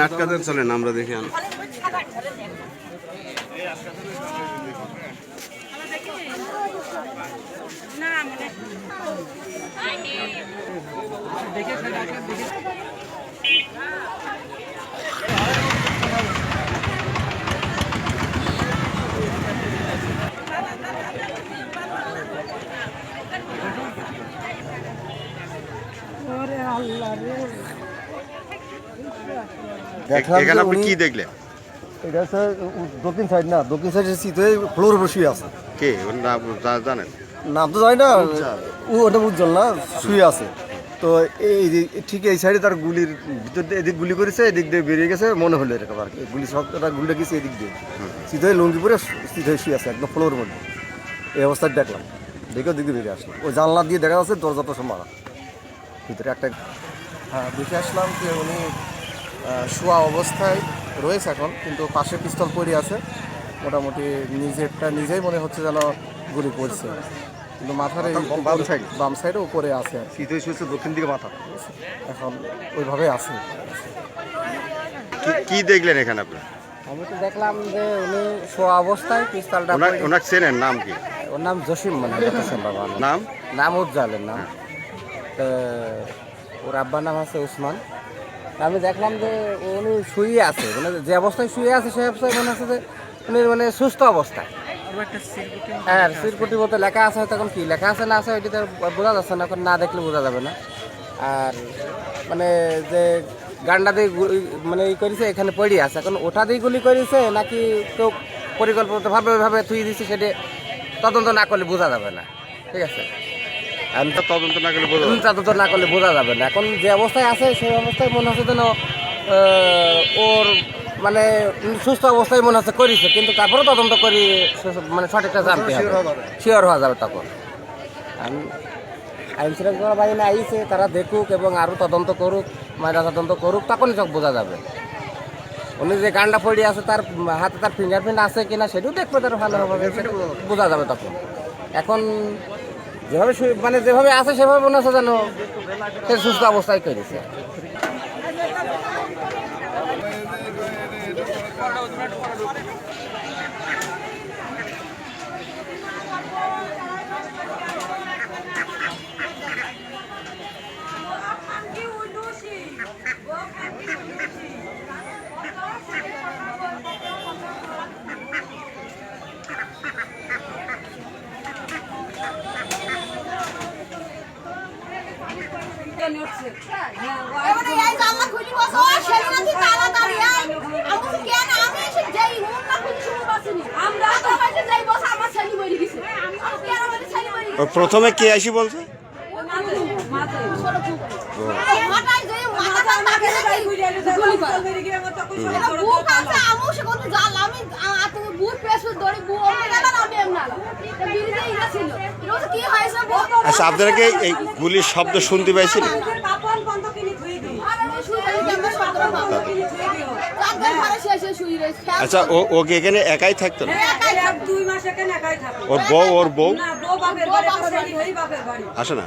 আটকাতে চলেন আমরা দেখি এখানে আপনি কি দেখলেন? এটা হচ্ছে দক্ষিণ সাইড না, দক্ষিণ সাইডের শীতে ফ্লোর বসিয়ে আছে। কে ওর নাম জানেন? নাম তো জানি না, ওটা উজ্জ্বল না, শুয়ে আছে। তো এই যে ঠিক এই সাইডে তার গুলির ভিতর দিয়ে এদিক গুলি করেছে, এদিক দিয়ে বেরিয়ে গেছে মনে হলো এরকম আর কি। গুলি সব তারা গুলিটা গেছে এদিক দিয়ে, শীতে লুঙ্গি পরে শীতে শুয়ে আছে একদম ফ্লোরের মধ্যে। এই অবস্থায় দেখলাম, দেখে ওদিক দিয়ে বেরিয়ে আসলাম। ওই জানলা দিয়ে দেখা যাচ্ছে দরজাটা সব মারা ভিতরে একটা। হ্যাঁ, দেখে আসলাম যে উনি শোয়া অবস্থায় রয়েছে এখন, কিন্তু পাশে পিস্তল পড়ে আছে। মোটামুটি নিজেই মনে হচ্ছে যেন গুলি পড়ছে, কিন্তু মাথার বাম সাইডে উপরে আছে আর শীতে শুয়েছে দক্ষিণ দিকে মাথা, এখন ওইভাবে আছে। কি দেখলেন এখানে আপনি? আমি তো দেখলাম যে উনি শোয়া অবস্থায় পিস্তলটা, ওনার চেনেন? নাম কি? ওর নাম জসিম, মানে নাম উজ্জ্বলের নাম। তো ওর আব্বার নাম আছে উসমান। আমি দেখলাম যে উনি শুয়ে আছে, মানে যে অবস্থায় শুয়ে আছে সেই অবস্থায় মনে হচ্ছে যে উনি মানে সুস্থ অবস্থায়। হ্যাঁ, সিরকুটি মতো লেখা আছে, তখন কি লেখা আছে না আছে ওইটা বোঝা যাচ্ছে না, এখন না দেখলে বোঝা যাবে না। আর মানে যে গান্ডা দিয়ে মানে ই করেছে এখানে পড়ে আছে, এখন ওটা দিয়ে গুলি করেছে নাকি কেউ পরিকল্পিতভাবে ওইভাবে থুই দিচ্ছে সেটা তদন্ত না করলে বোঝা যাবে না। ঠিক আছে, তদন্ত না করলে বোঝা যাবে না। এখন যে অবস্থায় আছে সেই অবস্থায় মনে হচ্ছে যেন ওর মানে সুস্থ অবস্থায় মনে হচ্ছে করেছে, কিন্তু তারপরে তদন্ত করি মানে সঠিকটা জানতে হবে, শিওর হওয়া যাবে। তখন আইন শৃঙ্খলা বাহিনী আইছে, তারা দেখুক এবং আরও তদন্ত করুক, ময়না তদন্ত করুক, তখনই সব বোঝা যাবে। উনি যে গানটা পড়ে আছে তার হাতে তার ফিঙ্গারপ্রিন্ট আছে কিনা সেটাও দেখবে, তার ভালোভাবে বোঝা যাবে তখন। এখন যেভাবে আছে সেভাবে মনে হচ্ছে যেন সে সুস্থ অবস্থায় করেছে। প্রথমে কে আসি বলছে? আচ্ছা, আপনারা কি এই গুলির শব্দ শুনতে পাইছিলেন? আচ্ছা, ওকে এখানে একাই থাকতো না? ওর বউ আসে না?